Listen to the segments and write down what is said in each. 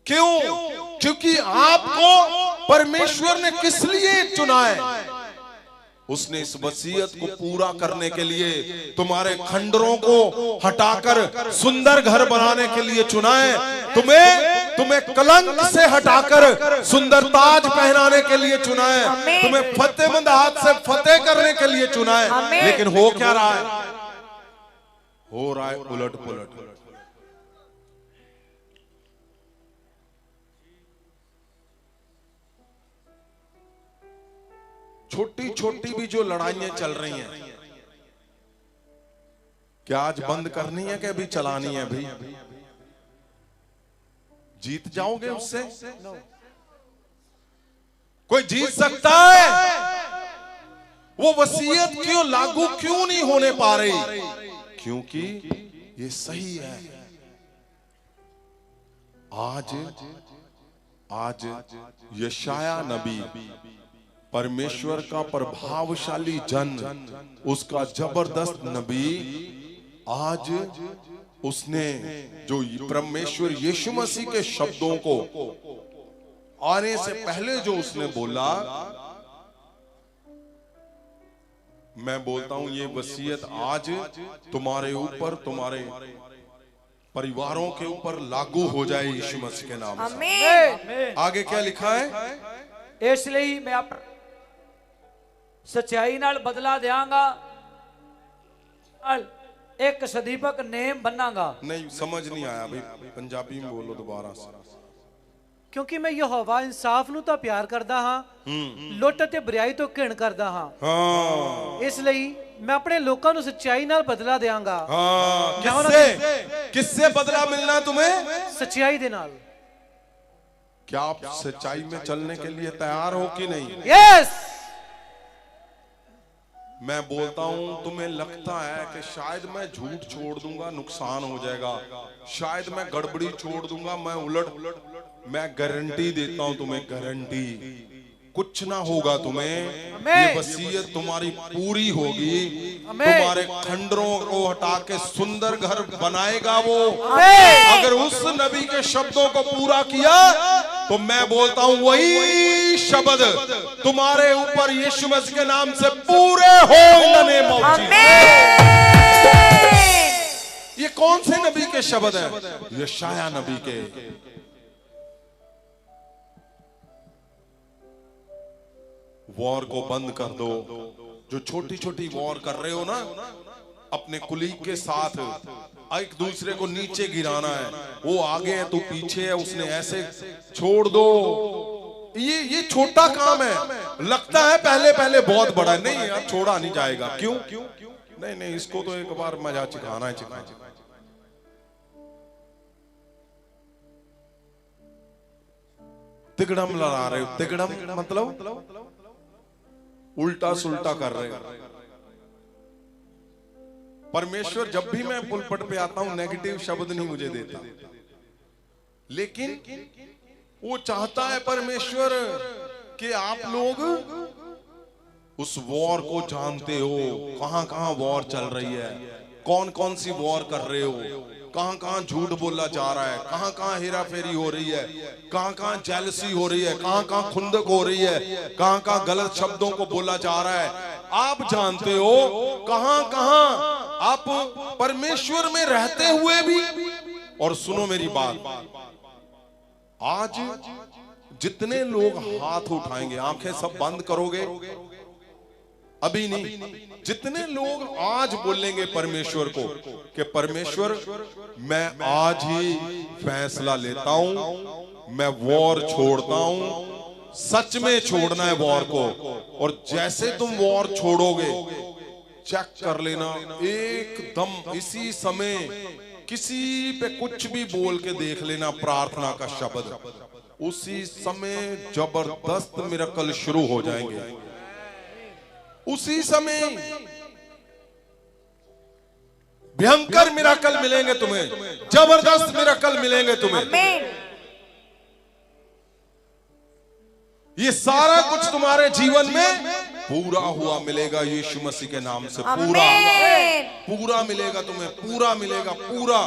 क्यों? क्योंकि आपको परमेश्वर ने किस लिए चुना है? उसने इस वसीयत को पूरा करने के लिए, तुम्हारे खंडरों को हटाकर सुंदर घर बनाने के लिए चुना है। तुम्हें कलंक से हटाकर सुंदर ताज पहनाने के लिए चुना है। तुम्हें फतेहमंद हाथ से फतेह करने के लिए चुना है। लेकिन हो क्या रहा है? हो रहा है उलट पुलट। छोटी छोटी भी जो लड़ाइयां चल रही हैं, क्या आज बंद करनी है कि अभी चलानी है? अभी जीत जाओगे उससे? कोई जीत सकता है? वो वसीयत क्यों लागू क्यों नहीं होने पा रही? क्योंकि ये सही है। आज यशाया नबी, परमेश्वर का प्रभावशाली जन, उसका जबरदस्त नबी, आज उसने जो परमेश्वर यीशु मसीह के शब्दों को आने से पहले जो उसने बोला, मैं बोलता हूं ये वसीयत आज तुम्हारे ऊपर, तुम्हारे परिवारों के ऊपर लागू हो जाए यीशु मसीह के नाम से। आगे क्या लिखा है? इसलिए मैं सच्चाई नाल बदला देंगा, एक सदीपक नेम बनागा। नहीं समझ नहीं आया भाई, पंजाबी में बोलो दोबारा से। क्योंकि मैं यहोवा इंसाफ नूं तां प्यार करदा हां, लुੱਟ ते बुराई तो घिण करदा हां। इसलिए मैं अपने लोगों को सच्चाई नाल बदला देंगा। किससे बदला मिलना तुम्हें? सच्चाई दे नाल। क्या आप सच्चाई में चलने के लिए तैयार हो कि नहीं? यस। मैं बोलता हूं, तुम्हें लगता है कि शायद मैं झूठ छोड़ दूंगा नुकसान हो जाएगा, शायद मैं गड़बड़ी छोड़ दूंगा, मैं उलट, मैं गारंटी देता हूं तुम्हें, गारंटी कुछ ना होगा तुम्हें। ये वसीयत तुम्हारी पूरी होगी। तुम्हारे खंडरों को हटा के सुंदर घर बनाएगा वो। अगर उस नबी के शब्दों को पूरा किया तो मैं बोलता हूं वही शब्द तुम्हारे ऊपर यीशु मसीह के नाम से पूरे हो। In the name of Jesus. ये कौन से नबी के शब्द हैं? यशाया नबी के। वॉर को बंद कर दो। जो छोटी छोटी वॉर कर रहे हो ना अपने कुलीग के साथ, एक दूसरे को नीचे गिराना है, वो आगे है तू पीछे है, उसने ऐसे, छोड़ दो। ये छोटा काम है। लगता है पहले पहले बहुत बड़ा, नहीं यार छोड़ा नहीं जाएगा। क्यों? नहीं, इसको तो एक बार मजा चिखाना है। तिगड़म लड़ा रहे हो। तिगड़म मतलब उल्टा सुल्टा कर रहे हैं। परमेश्वर जब भी मैं पुलपट पे आता हूं नेगेटिव शब्द नहीं मुझे देता, लेकिन वो चाहता है परमेश्वर कि आप लोग उस वॉर को जानते हो। कहां कहां वॉर चल रही है, कौन कौन सी वॉर कर रहे हो, कहां कहां झूठ बोला जा रहा है, कहां कहां हेरा फेरी हो रही है, कहां कहां जेलसी हो रही है, कहां कहां खुंदक हो रही है, कहां कहां गलत शब्दों को बोला जा रहा है। आप जानते हो कहां कहां आप परमेश्वर में रहते हुए भी। और सुनो मेरी बात, आज जितने लोग हाथ उठाएंगे, आंखें सब बंद करोगे अभी नहीं, जितने लोग आज बोलेंगे परमेश्वर को कि परमेश्वर मैं आज ही फैसला लेता हूं, मैं वॉर छोड़ता हूं, सच में छोड़ना है वॉर को। और जैसे तुम वॉर छोड़ोगे चेक कर लेना, एकदम इसी समय किसी पे कुछ भी बोल के देख लेना प्रार्थना का शब्द, उसी समय जबरदस्त मिरेकल शुरू हो जाएंगे। उसी समय भयंकर मिरेकल मिलेंगे तुम्हें, जबरदस्त मिरेकल मिलेंगे तुम्हें। ये सारा कुछ तुम्हारे जीवन में पूरा हुआ मिलेगा यीशु मसीह के नाम से। पूरा मिलेगा तुम्हें, पूरा मिलेगा, पूरा।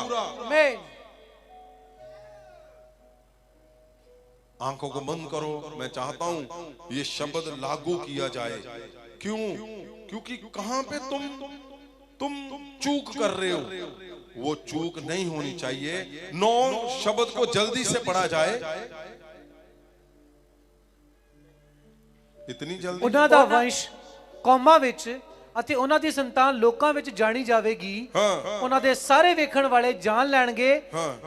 आंखों को बंद करो, मैं चाहता हूं ये शब्द लागू किया जाए। क्यों? क्योंकि कहां पे तुम चूक कर रहे हो, वो चूक नहीं होनी चाहिए। 9 शब्द को जल्दी से पढ़ा जाए। इतनी जल्दी? ਉਹਨਾਂ ਦਾ ਵੰਸ਼ ਕੌਮਾਂ ਵਿੱਚ ਅਤੇ ਉਹਨਾਂ ਦੀ ਸੰਤਾਨ ਲੋਕਾਂ ਵਿੱਚ ਜਾਣੀ ਜਾਵੇਗੀ। ਉਹਨਾਂ ਦੇ ਸਾਰੇ ਵੇਖਣ ਵਾਲੇ ਜਾਣ ਲੈਣਗੇ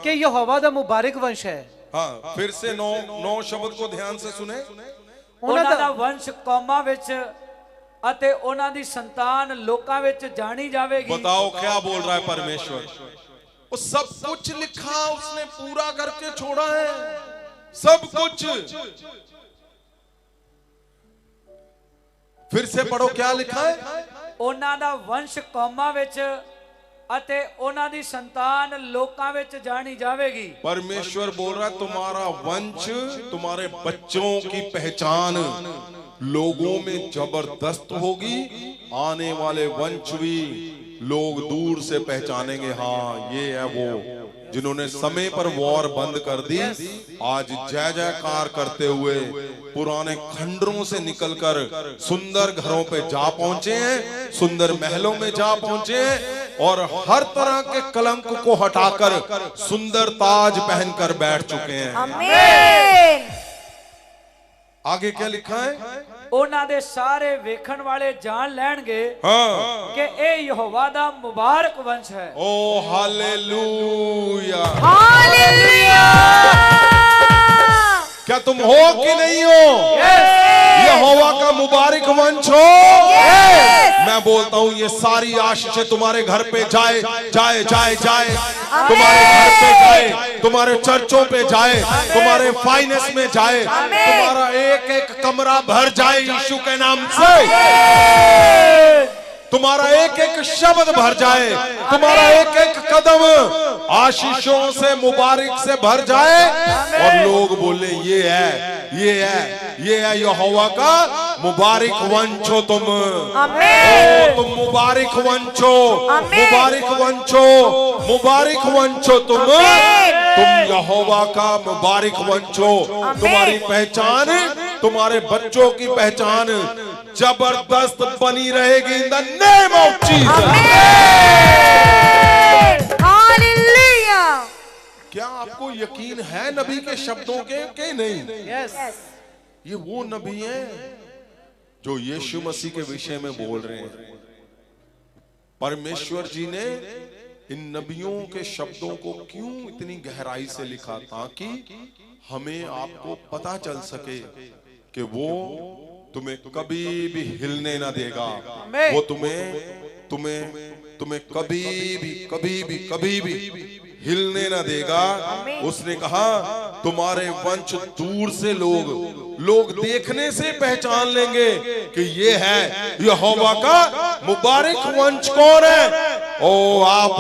ਕਿ ਯਹੋਵਾ ਦਾ ਮੁਬਾਰਕ ਵੰਸ਼ ਹੈ। हाँ, फिर से 9 शब्द को ध्यान से सुने। ਉਹਨਾਂ ਦਾ ਵੰਸ਼ ਕੌਮਾਂ ਵਿੱਚ ਅਤੇ ਉਹਨਾਂ ਦੀ ਸੰਤਾਨ ਲੋਕਾਂ ਵਿੱਚ ਜਾਣੀ ਜਾਵੇਗੀ। बताओ क्या बोल रहा है परमेश्वर? वो सब कुछ लिखा उसने पूरा करके छोड़ा है, सब कुछ। फिर से पढ़ो, क्या लिखा है? ਉਹਨਾਂ ਦਾ ਵੰਸ਼ ਕੌਮਾਂ ਵਿੱਚ ਅਤੇ ਉਹਨਾਂ ਦੀ ਸੰਤਾਨ ਲੋਕਾਂ ਵਿੱਚ ਜਾਣੀ ਜਾਵੇਗੀ। परमेश्वर बोल रहा है तुम्हारा वंश, तुम्हारे बच्चों की पहचान लोगों में जबरदस्त होगी। आने वाले वंश भी लोग दूर से पहचानेंगे, हाँ ये है वो जिन्होंने समय पर वॉर बंद कर दी। आज जय जयकार करते हुए पुराने खंडरों से निकलकर सुंदर घरों पे जा पहुंचे हैं, सुंदर महलों में जा पहुंचे हैं और हर तरह के कलंक को हटाकर सुंदर ताज पहनकर बैठ चुके हैं। आमीन। आगे क्या लिखा है? ਉਹਨਾਂ ਦੇ ਸਾਰੇ ਵੇਖਣ ਵਾਲੇ ਜਾਣ ਲੈਣਗੇ हाँ, ਕਿ ਇਹ ਯਹੋਵਾ ਦਾ ਮੁਬਾਰਕ ਵੰਸ਼ ਹੈ। ओ हालेलुया। हालेलुया। क्या तुम हो कि नहीं हो? यहोवा का मुबारक वंश हो। मैं बोलता हूं ये सारी आशीषें तुम्हारे घर पे जाए जाए जाए जाए, तुम्हारे घर पे जाए, तुम्हारे चर्चों पे जाए, तुम्हारे फाइनेंस में जाए, तुम्हारा एक एक कमरा भर जाए यीशु के नाम से। तुम्हारा एक एक शब्द भर जाए, तुम्हारा एक एक कदम आशीषों से मुबारक से भर जाए और लोग बोले ये है, ये है, ये है यहोवा का मुबारक वंश हो तुम। आमीन। तुम मुबारक वंश हो, मुबारक वंश हो, मुबारक वंश हो तुम यहोवा का मुबारक वंश हो। तुम्हारी पहचान, तुम्हारे बच्चों की पहचान जबरदस्त बनी रहेगी in the name of Jesus. Hallelujah. क्या आपको यकीन है नबी के शब्दों के नहीं? यस, ये वो नबी हैं जो यीशु मसीह के विषय में बोल रहे हैं। परमेश्वर जी ने इन नबियों के शब्दों को क्यों इतनी गहराई से लिखा? ताकि हमें आपको पता चल सके कि वो तुम्हें कभी भी हिलने ना देगा। वो तुम्हें कभी भी हिलने ना देगा। उसने कहा तुम्हारे वंश दूर से लोग देखने से पहचान लेंगे कि ये है यहोवा का मुबारक वंश। कौन है? ओ आप